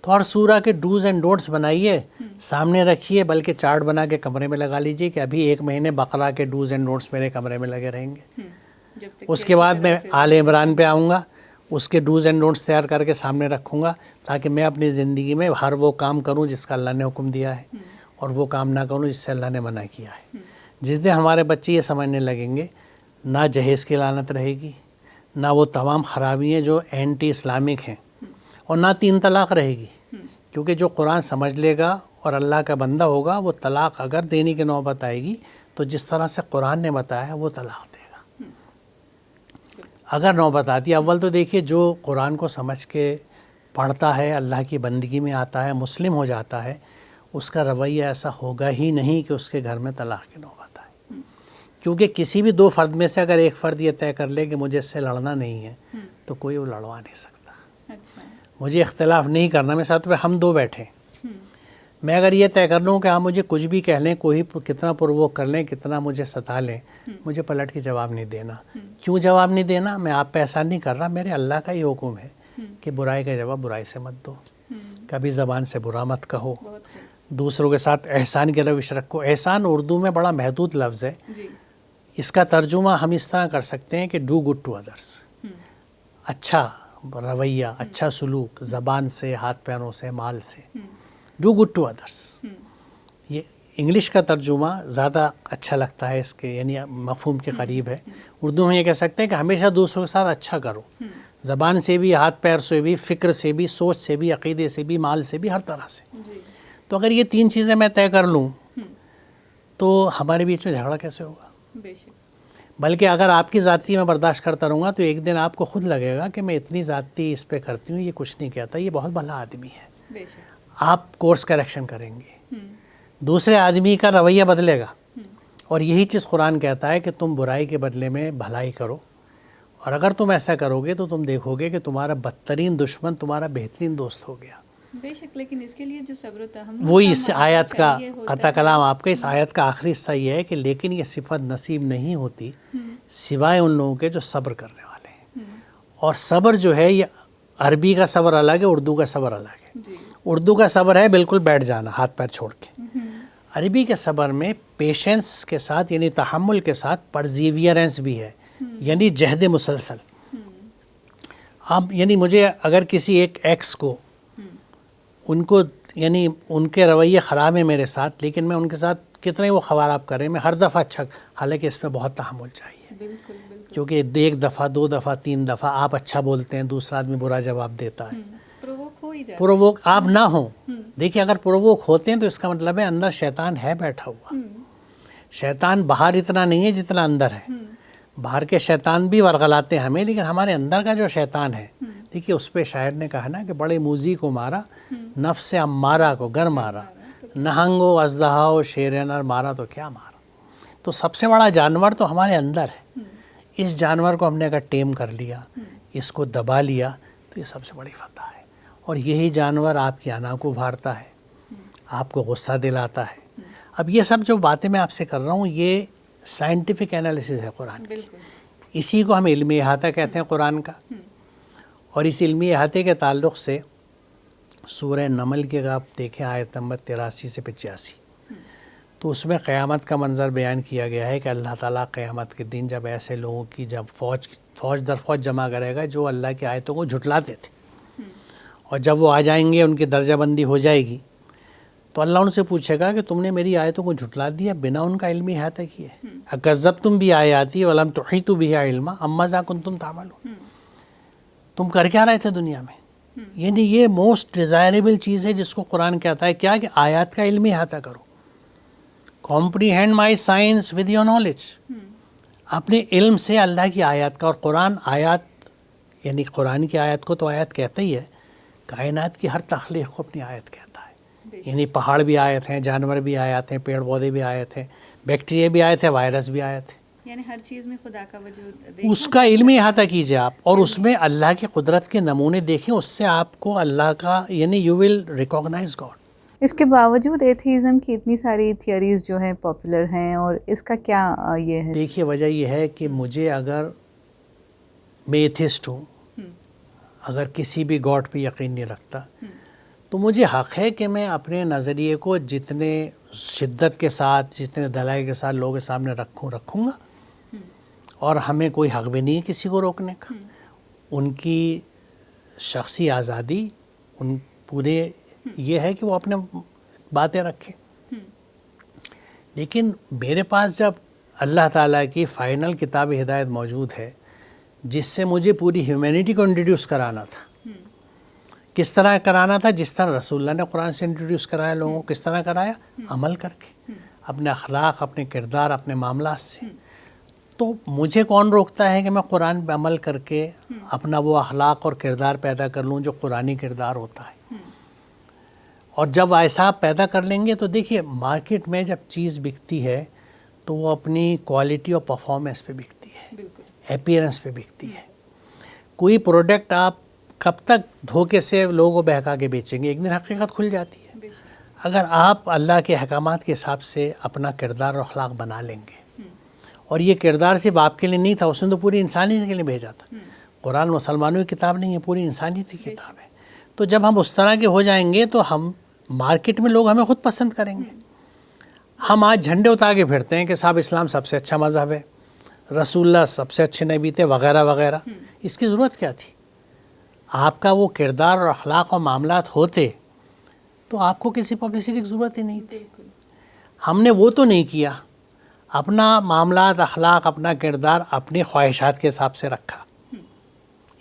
تو ہر سورہ کے ڈوز اینڈ ڈونٹس بنائیے، سامنے رکھیے، بلکہ چارٹ بنا کے کمرے میں لگا لیجیے کہ ابھی 1 مہینے بقرہ کے ڈوز اینڈ ڈونٹس میرے کمرے میں لگے رہیں گے۔ اس کے بعد میں آل عمران پہ آؤں گا، اس کے ڈوز اینڈ ڈونٹس تیار کر کے سامنے رکھوں گا، تاکہ میں اپنی زندگی میں ہر وہ کام کروں جس کا اللہ نے حکم دیا ہے، اور وہ کام نہ کروں جس سے اللہ نے منع کیا ہے۔ جس دن ہمارے بچے یہ سمجھنے لگیں گے، نہ جہیز کی لعنت رہے گی، نہ وہ تمام خرابیاں جو اینٹی اسلامک ہیں، اور نہ 3 طلاق رہے گی، کیونکہ جو قرآن سمجھ لے گا اور اللہ کا بندہ ہوگا، وہ طلاق اگر دینے کی نوبت آئے گی تو جس طرح سے قرآن نے بتایا ہے وہ طلاق دے گا۔ اگر نوبت آتی ہے، اول تو دیکھیے جو قرآن کو سمجھ کے پڑھتا ہے، اللہ کی بندگی میں آتا ہے، مسلم ہو جاتا ہے، اس کا رویہ ایسا ہوگا ہی نہیں کہ اس کے گھر میں طلاق کی نوبت آئے، کیونکہ کسی بھی 2 فرد میں سے اگر ایک فرد یہ طے کر لے کہ مجھے اس سے لڑنا نہیں ہے تو کوئی وہ لڑوا نہیں سکتا۔ مجھے اختلاف نہیں کرنا، میں ساتھ میں ہم 2 بیٹھے، میں اگر یہ طے کر لوں کہ آپ مجھے کچھ بھی کہہ لیں، کوئی کتنا پرووک کر لیں، کتنا مجھے ستا لیں، مجھے پلٹ کے جواب نہیں دینا۔ کیوں جواب نہیں دینا؟ میں آپ پہ احسان نہیں کر رہا، میرے اللہ کا ہی حکم ہے کہ برائی کا جواب برائی سے مت دو، کبھی زبان سے برا مت کہو، دوسروں کے ساتھ احسان کی روش رکھو۔ احسان اردو میں بڑا محدود لفظ ہے، اس کا ترجمہ ہم اس طرح کر سکتے ہیں کہ ڈو گڈ ٹو ادرس، اچھا رویہ، اچھا سلوک، زبان سے، ہاتھ پیروں سے، مال سے، ڈو گڈ ٹو ادرس۔ یہ انگلش کا ترجمہ زیادہ اچھا لگتا ہے، اس کے یعنی مفہوم کے قریب ہے۔ اردو میں یہ کہہ سکتے ہیں کہ ہمیشہ دوسروں کے ساتھ اچھا کرو، زبان سے بھی، ہاتھ پیر سے بھی، فکر سے بھی، سوچ سے بھی، عقیدے سے بھی، مال سے بھی، ہر طرح سے۔ تو اگر یہ 3 چیزیں میں طے کر لوں تو ہمارے بیچ میں جھگڑا کیسے ہوگا؟ بلکہ اگر آپ کی ذاتی میں برداشت کرتا رہوں گا تو ایک دن آپ کو خود لگے گا کہ میں اتنی ذاتی اس پہ کرتی ہوں، یہ کچھ نہیں کہتا، یہ بہت بھلا آدمی ہے۔ آپ کورس کریکشن کریں گے، دوسرے آدمی کا رویہ بدلے گا، اور یہی چیز قرآن کہتا ہے کہ تم برائی کے بدلے میں بھلائی کرو، اور اگر تم ایسا کرو گے تو تم دیکھو گے کہ تمہارا بدترین دشمن تمہارا بہترین دوست ہو گیا۔ بے شک، لیکن اس کے لیے جو صبر و تحمل، وہی اس آیت کا قطع کلام آپ کا، اس آیت کا آخری حصہ یہ ہے کہ لیکن یہ صفت نصیب نہیں ہوتی سوائے ان لوگوں کے جو صبر کرنے والے ہیں۔ اور صبر جو ہے یہ عربی کا صبر الگ ہے، اردو کا صبر الگ ہے۔ اردو کا صبر ہے بالکل بیٹھ جانا ہاتھ پیر چھوڑ کے، عربی کے صبر میں پیشنس کے ساتھ یعنی تحمل کے ساتھ پرزیویرنس بھی ہے، یعنی جہد مسلسل۔ اب یعنی مجھے اگر کسی ایک ایکس کو ان کو یعنی ان کے رویے خراب ہیں میرے ساتھ، لیکن میں ان کے ساتھ کتنے وہ خواراب کریں، میں ہر دفعہ اچھا، حالانکہ اس میں بہت تحمل چاہیے، کیونکہ 1 دفعہ 2 دفعہ 3 دفعہ آپ اچھا بولتے ہیں، دوسرا آدمی برا جواب دیتا ہے، پرووک آپ نہ ہوں۔ دیکھیے اگر پرووک ہوتے ہیں تو اس کا مطلب ہے اندر شیطان ہے بیٹھا ہوا۔ شیطان باہر اتنا نہیں ہے جتنا اندر ہے، باہر کے شیطان بھی ورغلاتے ہیں ہمیں، لیکن ہمارے اندر کا جو شیطان ہے، دیکھیے اس پہ شاعر نے کہا نا کہ بڑے موزی کو مارا، نفس امارہ کو گر مارا، نہنگو اژدہا شیر نر مارا تو کیا مارا۔ تو سب سے بڑا جانور تو ہمارے اندر ہے، اس جانور کو ہم نے اگر ٹیم کر لیا، اس کو دبا لیا تو یہ سب سے بڑی فتح ہے۔ اور یہی جانور آپ کی انا کو ابھارتا ہے، آپ کو غصہ دلاتا ہے۔ اب یہ سب جو باتیں میں آپ سے کر رہا ہوں یہ سائنٹیفک انالیسس ہے قرآن کی، اسی کو ہم علمی احاطہ کہتے ہیں قرآن کا۔ اور اس علمی احاطے کے تعلق سے سورہ نمل کے اگر آپ دیکھیں آیت نمبر 83 سے 85، تو اس میں قیامت کا منظر بیان کیا گیا ہے کہ اللہ تعالیٰ قیامت کے دن جب ایسے لوگوں کی جب فوج در فوج جمع کرے گا جو اللہ کی آیتوں کو جھٹلاتے تھے، اور جب وہ آ جائیں گے ان کی درجہ بندی ہو جائے گی، تو اللہ ان سے پوچھے گا کہ تم نے میری آیتوں کو جھٹلا دیا بنا ان کا علمی احاطہ کیے، اکذبتم بآیاتی ولم تحیطوا بہا علما ماذا کنتم تعملون، تم کر کیا رہے تھے دنیا میں۔ یعنی یہ موسٹ ڈیزائربل چیز ہے جس کو قرآن کہتا ہے کیا کہ آیات کا علمی احاطہ کرو، comprehend my signs with your knowledge, اپنے علم سے اللہ کی آیات کا۔ اور قرآن آیات یعنی قرآن کی آیت کو تو آیت کہتا ہی ہے، کائنات کی ہر تخلیق کو اپنی آیت کہتا ہے۔ یعنی پہاڑ بھی آئے تھے, جانور بھی آئے تھے, پیڑ پودے بھی آئے تھے, بیکٹیریا بھی آئے تھے, وائرس بھی آئے تھے. یعنی ہر چیز میں خدا کا وجود اس کا علمی احاطہ کیجیے آپ, اور اس میں اللہ کی قدرت کے نمونے دیکھیں, اس سے آپ کو اللہ کا یعنی یو ول ریکوگنائز گاڈ. اس کے باوجود ایتھیزم کی اتنی ساری تھیوریز جو ہیں پاپولر ہیں, اور اس کا کیا یہ ہے؟ دیکھیے وجہ یہ ہے کہ مجھے, اگر میں ایتھسٹ ہوں, اگر کسی بھی گاڈ پہ یقین نہیں رکھتا, تو مجھے حق ہے کہ میں اپنے نظریے کو جتنے شدت کے ساتھ, جتنے دلائل کے ساتھ لوگوں کے سامنے رکھوں گا, اور ہمیں کوئی حق بھی نہیں ہے کسی کو روکنے کا. ان کی شخصی آزادی, ان پورے یہ ہے کہ وہ اپنے باتیں رکھیں. لیکن میرے پاس جب اللہ تعالیٰ کی فائنل کتاب ہدایت موجود ہے, جس سے مجھے پوری ہیومینٹی کو انٹروڈیوس کرانا تھا, کس طرح کرانا تھا؟ جس طرح رسول اللہ نے قرآن سے انٹروڈیوس کرایا لوگوں کو. کس طرح کرایا؟ عمل کر کے, اپنے اخلاق, اپنے کردار, اپنے معاملات سے. تو مجھے کون روکتا ہے کہ میں قرآن پہ عمل کر کے اپنا وہ اخلاق اور کردار پیدا کر لوں جو قرآنی کردار ہوتا ہے. اور جب ایسا آپ پیدا کر لیں گے تو دیکھیے, مارکیٹ میں جب چیز بکتی ہے تو وہ اپنی کوالٹی اور پرفارمنس پہ بکتی ہے, اپیرنس پہ بکتی ہے. کوئی پروڈکٹ آپ کب تک دھوکے سے لوگوں کو بہکا کے بیچیں گے؟ ایک دن حقیقت کھل جاتی ہے. اگر آپ اللہ کے احکامات کے حساب سے اپنا کردار اور اخلاق بنا لیں گے, اور یہ کردار صرف آپ کے لیے نہیں تھا, اس نے تو پوری انسانیت کے لیے بھیجا تھا. قرآن مسلمانوں کی کتاب نہیں ہے, پوری انسانیت کی کتاب ہے. تو جب ہم اس طرح کے ہو جائیں گے تو ہم مارکیٹ میں لوگ ہمیں خود پسند کریں گے. ہم آج جھنڈے اتار کے پھرتے ہیں کہ صاحب اسلام سب سے اچھا مذہب ہے, رسول اللہ سب سے اچھے نبی تھے, وغیرہ وغیرہ. اس کی ضرورت کیا تھی؟ آپ کا وہ کردار اور اخلاق اور معاملات ہوتے تو آپ کو کسی پبلسٹی کی ضرورت ہی نہیں تھی. ہم نے وہ تو نہیں کیا, اپنا معاملات, اخلاق, اپنا کردار اپنی خواہشات کے حساب سے رکھا.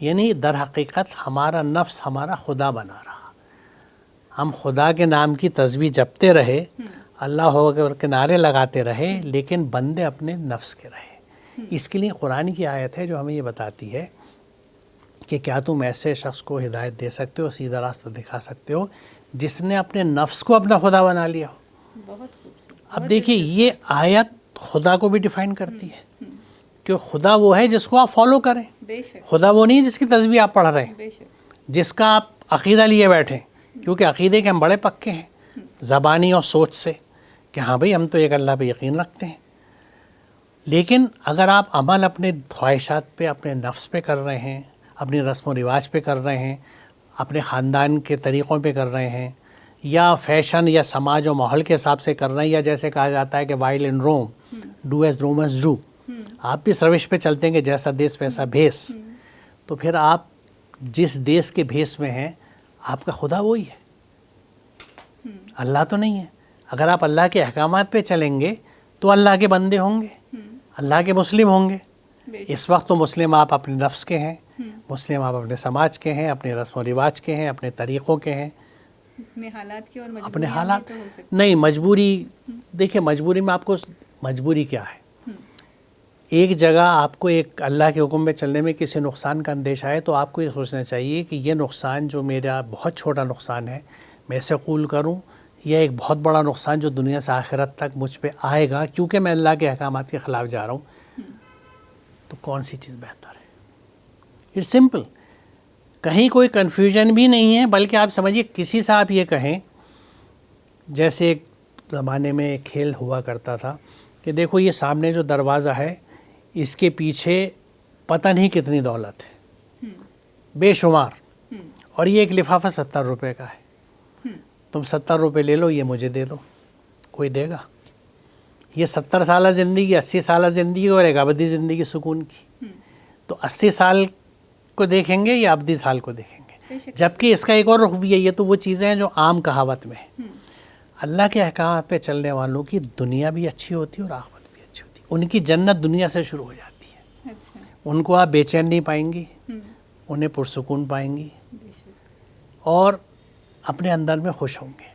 یعنی در حقیقت ہمارا نفس ہمارا خدا بنا رہا. ہم خدا کے نام کی تسبیح جپتے رہے, اللہ اکبر کے نعرے لگاتے رہے, لیکن بندے اپنے نفس کے رہے. اس کے لیے قرآن کی آیت ہے جو ہمیں یہ بتاتی ہے کہ کیا تم ایسے شخص کو ہدایت دے سکتے ہو, سیدھا راستہ دکھا سکتے ہو, جس نے اپنے نفس کو اپنا خدا بنا لیا ہو. بہت خوبصورت. اب دیکھیے, یہ آیت خدا کو بھی ڈیفائن کرتی ہے کہ خدا وہ ہے جس کو آپ فالو کریں. خدا وہ نہیں جس کی تسبیح آپ پڑھ رہے ہیں, جس کا آپ عقیدہ لیے بیٹھیں, کیونکہ عقیدے کے ہم بڑے پکے ہیں زبانی اور سوچ سے کہ ہاں بھئی ہم تو ایک اللہ پہ یقین رکھتے ہیں. لیکن اگر آپ عمل اپنے خواہشات پہ, اپنے نفس پہ کر رہے ہیں, اپنی رسم و رواج پہ کر رہے ہیں, اپنے خاندان کے طریقوں پہ کر رہے ہیں, یا فیشن یا سماج و ماحول کے حساب سے کر رہے ہیں, یا جیسے کہا جاتا ہے کہ while in room do as Romans do, آپ بھی روش پہ چلتے ہیں کہ جیسا دیس ویسا بھیس, تو پھر آپ جس دیس کے بھیس میں ہیں آپ کا خدا وہی ہے, اللہ تو نہیں ہے. اگر آپ اللہ کے احکامات پہ چلیں گے تو اللہ کے بندے ہوں گے, اللہ کے مسلم ہوں گے. اس وقت تو مسلم آپ اپنے نفس کے ہیں, مسلم آپ اپنے سماج کے ہیں, اپنے رسم و رواج کے ہیں, اپنے طریقوں کے ہیں, اپنے حالات کی, اور اپنے حالات نہیں. مجبوری, دیکھیں مجبوری میں آپ کو مجبوری کیا ہے؟ ایک جگہ آپ کو ایک اللہ کے حکم میں چلنے میں کسی نقصان کا اندیشہ ہے تو آپ کو یہ سوچنا چاہیے کہ یہ نقصان جو میرا بہت چھوٹا نقصان ہے میں اسے قبول کروں, یا ایک بہت بڑا نقصان جو دنیا سے آخرت تک مجھ پہ آئے گا کیونکہ میں اللہ کے احکامات کے خلاف جا رہا ہوں, تو کون سی چیز بہتر ہے؟ It's simple. کہیں کوئی کنفیوژن بھی نہیں ہے, بلکہ آپ سمجھیے کسی سے آپ یہ کہیں, جیسے ایک زمانے میں ایک کھیل ہوا کرتا تھا کہ دیکھو یہ سامنے جو دروازہ ہے اس کے پیچھے پتہ نہیں کتنی دولت ہے, بے شمار, اور یہ ایک لفافہ 70 روپے کا ہے, تم 70 روپے لے لو, یہ مجھے دے دو. کوئی دے گا؟ یہ 70 سالہ زندگی, 80 سالہ زندگی اور ایک ابدی زندگی سکون کی, تو 80 سال کو دیکھیں گے یا ابدی سال کو دیکھیں گے؟ جبکہ اس کا ایک اور رخ بھی ہے, یہ تو وہ چیزیں ہیں جو عام کہاوت میں ہیں. اللہ کے احکامات پہ چلنے والوں کی دنیا بھی اچھی ہوتی ہے اور آخرت بھی اچھی ہوتی ہے. ان کی جنت دنیا سے شروع ہو جاتی ہے. ان کو آپ بے چین نہیں پائیں گی, انہیں پرسکون پائیں گی, اور اپنے اندر میں خوش ہوں گے.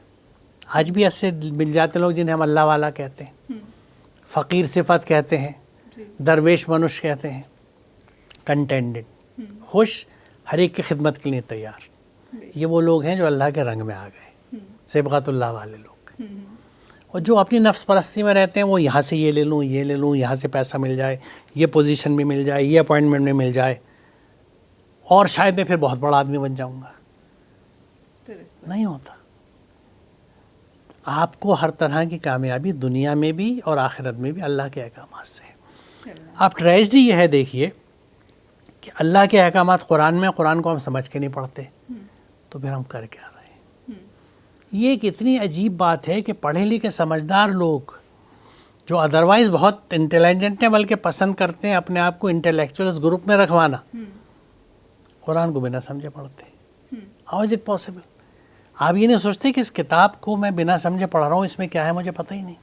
آج بھی ایسے مل جاتے لوگ جنہیں ہم اللہ والا کہتے ہیں, فقیر صفت کہتے ہیں, درویش منش کہتے ہیں, کنٹینٹڈ, خوش, ہر ایک کی خدمت کے لیے تیار. یہ وہ لوگ ہیں جو اللہ کے رنگ میں آ گئے, صبغت اللہ والے لوگ، اور جو اپنی نفس پرستی میں رہتے ہیں وہ یہاں سے یہ لے لوں، یہ لے لوں، یہاں سے پیسہ مل جائے، یہ پوزیشن بھی مل جائے، یہ اپوائنٹمنٹ بھی مل جائے، اور شاید میں پھر بہت بڑا آدمی بن جاؤں گا. نہیں ہوتا. آپ کو ہر طرح کی کامیابی دنیا میں بھی اور آخرت میں بھی اللہ کے احکامات سے ہے. آپ ٹریجڈی یہ ہے دیکھیے کہ اللہ کے احکامات قرآن میں، قرآن کو ہم سمجھ کے نہیں پڑھتے، تو پھر ہم کر کیا رہے ہیں؟ یہ ایک اتنی عجیب بات ہے کہ پڑھے لکھے سمجھدار لوگ جو ادروائز بہت انٹیلیجنٹ ہیں بلکہ پسند کرتے ہیں اپنے آپ کو انٹلیکچوئلز گروپ میں رکھوانا، قرآن کو بنا سمجھے پڑھتے ہیں. How is it possible? آپ یہ نہیں سوچتے کہ اس کتاب کو میں بنا سمجھے پڑھ رہا ہوں، اس میں کیا ہے مجھے پتہ ہی نہیں.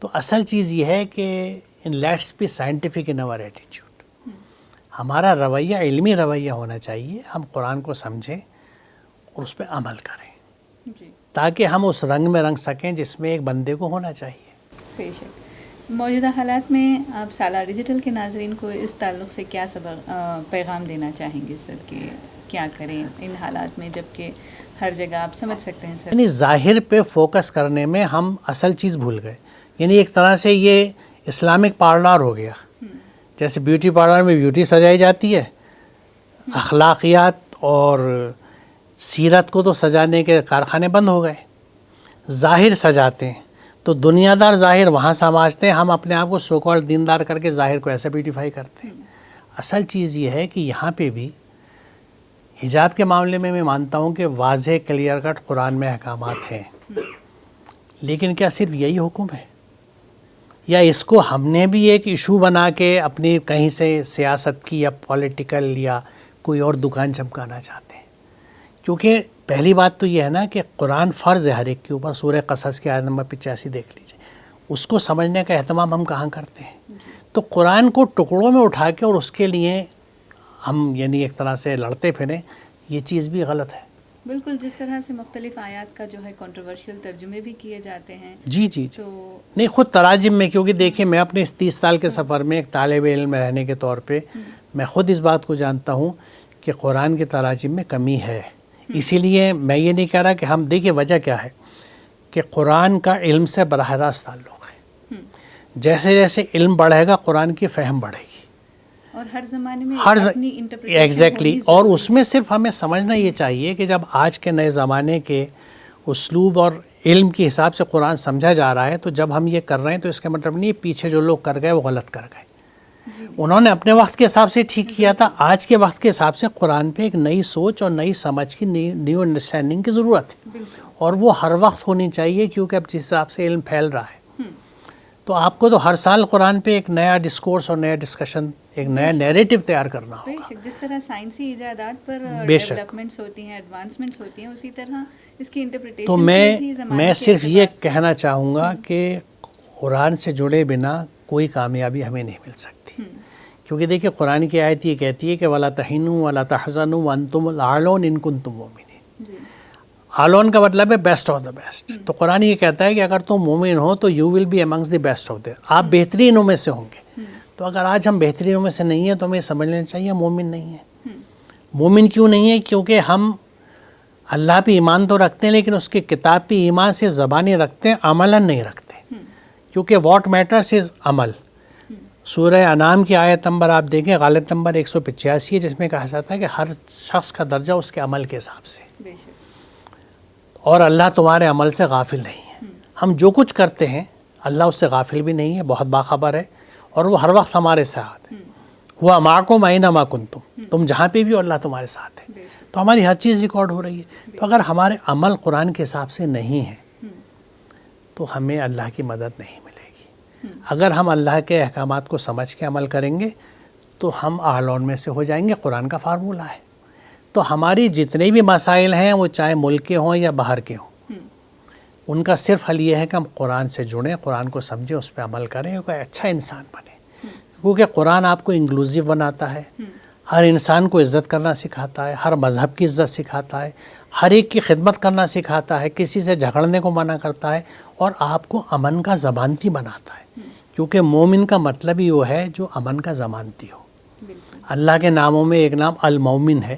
تو اصل چیز یہ ہے کہ let's be scientific in our attitude. ہمارا رویہ علمی رویہ ہونا چاہیے، ہم قرآن کو سمجھیں اور اس پہ عمل کریں تاکہ ہم اس رنگ میں رنگ سکیں جس میں ایک بندے کو ہونا چاہیے. بے شک. موجودہ حالات میں آپ سالہ ڈیجیٹل کے ناظرین کو اس تعلق سے کیا پیغام دینا چاہیں گے سر کہ کیا کریں ان حالات میں جبکہ ہر جگہ آپ سمجھ سکتے ہیں سر؟ یعنی ظاہر پہ فوکس کرنے میں ہم اصل چیز بھول گئے. یعنی ایک طرح سے یہ اسلامک پارلر ہو گیا. جیسے بیوٹی پارلر میں بیوٹی سجائی جاتی ہے، اخلاقیات اور سیرت کو تو سجانے کے کارخانے بند ہو گئے. ظاہر سجاتے ہیں تو دنیا دار ظاہر وہاں سماجتے ہیں، ہم اپنے آپ کو سو کالڈ دیندار کر کے ظاہر کو ایسے بیوٹیفائی کرتے ہیں. اصل چیز یہ ہے کہ یہاں پہ بھی حجاب کے معاملے میں مانتا ہوں کہ واضح کلیئر کٹ قرآن میں احکامات ہیں، لیکن کیا صرف یہی حکم ہے یا اس کو ہم نے بھی ایک ایشو بنا کے اپنی کہیں سے سیاست کی یا پولیٹیکل یا کوئی اور دکان چمکانا چاہتے ہیں؟ کیونکہ پہلی بات تو یہ ہے نا کہ قرآن فرض ہے ہر ایک کے اوپر. سورہ قصص کی آیت نمبر 85 دیکھ لیجئے، اس کو سمجھنے کا اہتمام ہم کہاں کرتے ہیں؟ تو قرآن کو ٹکڑوں میں اٹھا کے اور اس کے لیے ہم یعنی ایک طرح سے لڑتے پھریں، یہ چیز بھی غلط ہے. بالکل، جس طرح سے مختلف آیات کا جو ہے کنٹروورشل ترجمے بھی کیے جاتے ہیں. جی تو نہیں، خود تراجم میں، کیونکہ دیکھیں میں اپنے اس 30 سال کے سفر میں ایک طالب علم رہنے کے طور پہ میں خود اس بات کو جانتا ہوں کہ قرآن کے تراجم میں کمی ہے. اسی لیے میں یہ نہیں کہہ رہا کہ ہم دیکھیں وجہ کیا ہے کہ قرآن کا علم سے براہ راست تعلق ہے. جیسے جیسے علم بڑھے گا قرآن کی فہم بڑھے گی، اور ہر زمانے میں اپنی ایگزیکٹلی. اور اس میں صرف ہمیں سمجھنا یہ چاہیے کہ جب آج کے نئے زمانے کے اسلوب اور علم کے حساب سے قرآن سمجھا جا رہا ہے، تو جب ہم یہ کر رہے ہیں تو اس کا مطلب نہیں پیچھے جو لوگ کر گئے وہ غلط کر گئے. انہوں نے اپنے وقت کے حساب سے ٹھیک کیا تھا، آج کے وقت کے حساب سے قرآن پہ ایک نئی سوچ اور نئی سمجھ کی نیو انڈرسٹینڈنگ کی ضرورت ہے، اور وہ ہر وقت ہونی چاہیے کیونکہ اب جس حساب سے علم پھیل رہا ہے تو آپ کو تو ہر سال قرآن پہ ایک نیا ڈسکورس اور نیا ڈسکشن، ایک نیا نیریٹو تیار کرنا ہوگا. جس طرح سائنسی ایجادات پر ڈیولپمنٹس ہوتی ہیں، ایڈوانسمنٹس ہوتی ہیں، اسی طرح اس کی انٹرپریٹیشن. تو میں صرف یہ کہنا چاہوں گا کہ قرآن سے جڑے بنا کوئی کامیابی ہمیں نہیں مل سکتی. کیونکہ دیکھیں قرآن کی آیت یہ کہتی ہے کہ وَلَا تَحِنُوا وَلَا تَحْزَنُوا وَأَنْتُمُ الْأَعْلَوْنَ إِن كُنتُم مُؤْمِنِينَ. اعلون کا مطلب ہے بیسٹ آف دا بیسٹ. تو قرآن یہ کہتا ہے کہ اگر تم مومن ہو تو you will be amongst the best of their, آپ بہترینوں میں سے ہوں گے. تو اگر آج ہم بہترینوں میں سے نہیں ہیں تو ہمیں سمجھ لینا چاہیے مومن نہیں ہیں. مومن کیوں نہیں ہے؟ کیونکہ ہم اللہ پہ ایمان تو رکھتے ہیں لیکن اس کی کتاب پہ ایمان صرف زبانی رکھتے ہیں، عملاً نہیں رکھتے. کیونکہ واٹ میٹرس از عمل. سورہ انعام کی آیت نمبر آپ دیکھیں، غالب نمبر 185 ہے، جس میں کہا جاتا ہے کہ ہر شخص کا درجہ اس کے عمل کے حساب سے، اور اللہ تمہارے عمل سے غافل نہیں ہے. ہم جو کچھ کرتے ہیں اللہ اس سے غافل بھی نہیں ہے، بہت باخبر ہے، اور وہ ہر وقت ہمارے ساتھ ہے. ہوا معکم اینما کنتم، تم جہاں پہ بھی ہو اللہ تمہارے ساتھ ہے. تو ہماری ہر چیز ریکارڈ ہو رہی ہے. تو اگر ہمارے عمل قرآن کے حساب سے نہیں ہے تو ہمیں اللہ کی مدد نہیں ملے گی. اگر ہم اللہ کے احکامات کو سمجھ کے عمل کریں گے تو ہم اعلون میں سے ہو جائیں گے. قرآن کا فارمولہ ہے. تو ہماری جتنے بھی مسائل ہیں وہ چاہے ملک کے ہوں یا باہر کے ہوں، ان کا صرف حل یہ ہے کہ ہم قرآن سے جڑیں، قرآن کو سمجھیں، اس پہ عمل کریں، کوئی اچھا انسان بنے. کیونکہ قرآن آپ کو انکلوسیو بناتا ہے، ہر انسان کو عزت کرنا سکھاتا ہے، ہر مذہب کی عزت سکھاتا ہے، ہر ایک کی خدمت کرنا سکھاتا ہے، کسی سے جھگڑنے کو منع کرتا ہے، اور آپ کو امن کا ضمانتی بناتا ہے. کیونکہ مومن کا مطلب ہی وہ ہے جو امن کا ضمانتی ہو. اللہ کے ناموں میں ایک نام المومن ہے،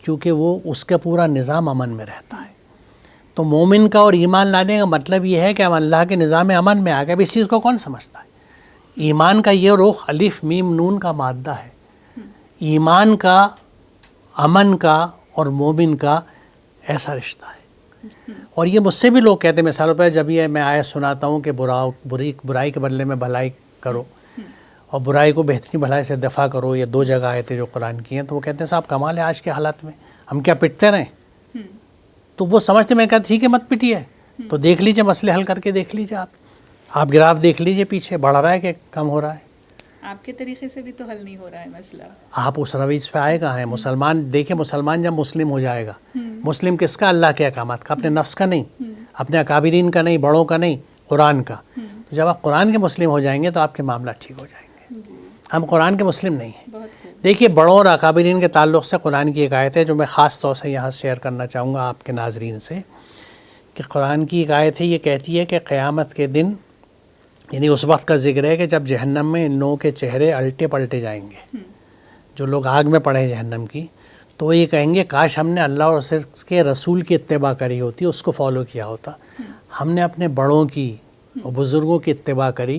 کیونکہ وہ اس کا پورا نظام امن میں رہتا ہے. تو مومن کا اور ایمان لانے کا مطلب یہ ہے کہ ہم اللہ کے نظام امن میں آ گئے. اب اس چیز کو کون سمجھتا ہے؟ ایمان کا یہ رخ الف میم نون کا مادہ ہے. ایمان کا، امن کا اور مومن کا ایسا رشتہ ہے. اور یہ مجھ سے بھی لوگ کہتے ہیں، مثالوں پہ جب یہ میں آیت سناتا ہوں کہ برائی کے بدلے میں بھلائی کرو اور برائی کو بہترین بھلائی سے دفاع کرو، یہ 2 جگہ آیتیں جو قرآن کی ہیں، تو وہ کہتے ہیں صاحب کمال ہے آج کے حالات میں، ہم کیا پٹتے رہیں؟ تو وہ سمجھتے، میں کہتا ٹھیک ہے مت پٹیے، تو دیکھ لیجئے مسئلے حل کر کے دیکھ لیجئے. آپ گراف دیکھ لیجئے پیچھے بڑھ رہا ہے کہ کم ہو رہا ہے. آپ کے طریقے سے بھی تو حل نہیں ہو رہا ہے مسئلہ. آپ اس رویج پہ آئے گا ہیں. مسلمان دیکھیں، مسلمان جب مسلم ہو جائے گا، مسلم کس کا؟ اللہ کے احکامات کا، اپنے نفس کا نہیں، اپنے اکابرین کا نہیں، بڑوں کا نہیں، قرآن کا. تو جب آپ قرآن کے مسلم ہو جائیں گے تو آپ کے معاملات ٹھیک ہو جائیں گے. ہم قرآن کے مسلم نہیں ہیں. دیکھیے بڑوں اور اکابرین کے تعلق سے قرآن کی ایک آیت ہے جو میں خاص طور سے یہاں شیئر کرنا چاہوں گا آپ کے ناظرین سے، کہ قرآن کی ایک آیت ہے، یہ کہتی ہے کہ قیامت کے دن، یعنی اس وقت کا ذکر ہے کہ جب جہنم میں ان لوگوں کے چہرے الٹے پلٹے جائیں گے، جو لوگ آگ میں پڑے جہنم کی، تو وہ یہ کہیں گے کاش ہم نے اللہ اور اس کے رسول کی اتباع کری ہوتی، اس کو فالو کیا ہوتا. ہم نے اپنے بڑوں کی اور بزرگوں کی اتباع کری،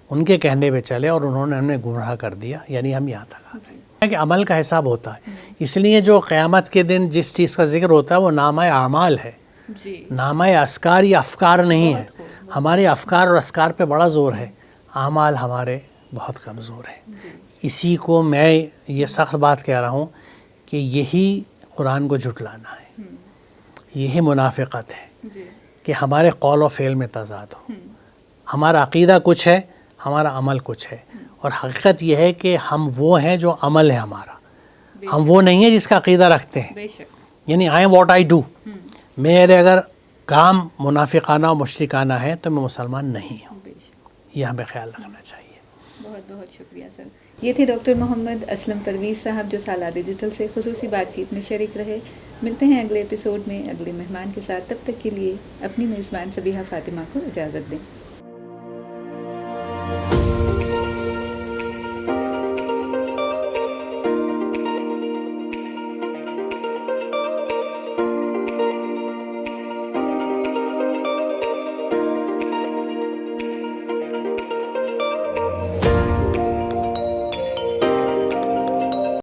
ان کے کہنے پہ چلے اور انہوں نے ہمیں گمراہ کر دیا، یعنی ہم یہاں تک آ گئے. کہ عمل کا حساب ہوتا ہے. اس لیے جو قیامت کے دن جس چیز کا ذکر ہوتا ہے وہ نامہ اعمال ہے، نامہ اسکار یا افکار نہیں ہے. ہمارے افکار اور اسکار پہ بڑا زور ہے، اعمال ہمارے بہت کم زور ہے. اسی کو میں یہ سخت بات کہہ رہا ہوں کہ یہی قرآن کو جھٹلانا ہے، یہی منافقت ہے کہ ہمارے قول و فعل میں تضاد ہو. ہمارا عقیدہ کچھ ہے، ہمارا عمل کچھ ہے، اور حقیقت یہ ہے کہ ہم وہ ہیں جو عمل ہے ہمارا، ہم وہ نہیں ہیں جس کا عقیدہ رکھتے ہیں. یعنی I am what I do. میرے اگر کام منافقانہ و مشرکانہ ہے تو میں مسلمان نہیں ہوں. یہ ہمیں خیال رکھنا چاہیے. بہت بہت شکریہ سر. یہ تھے ڈاکٹر محمد اسلم پرویز صاحب جو سالہ ڈیجیٹل سے خصوصی بات چیت میں شریک رہے. ملتے ہیں اگلے ایپیسوڈ میں اگلے مہمان کے ساتھ. تب تک کے لیے اپنی میزبان سبیحہ فاطمہ کو اجازت دیں.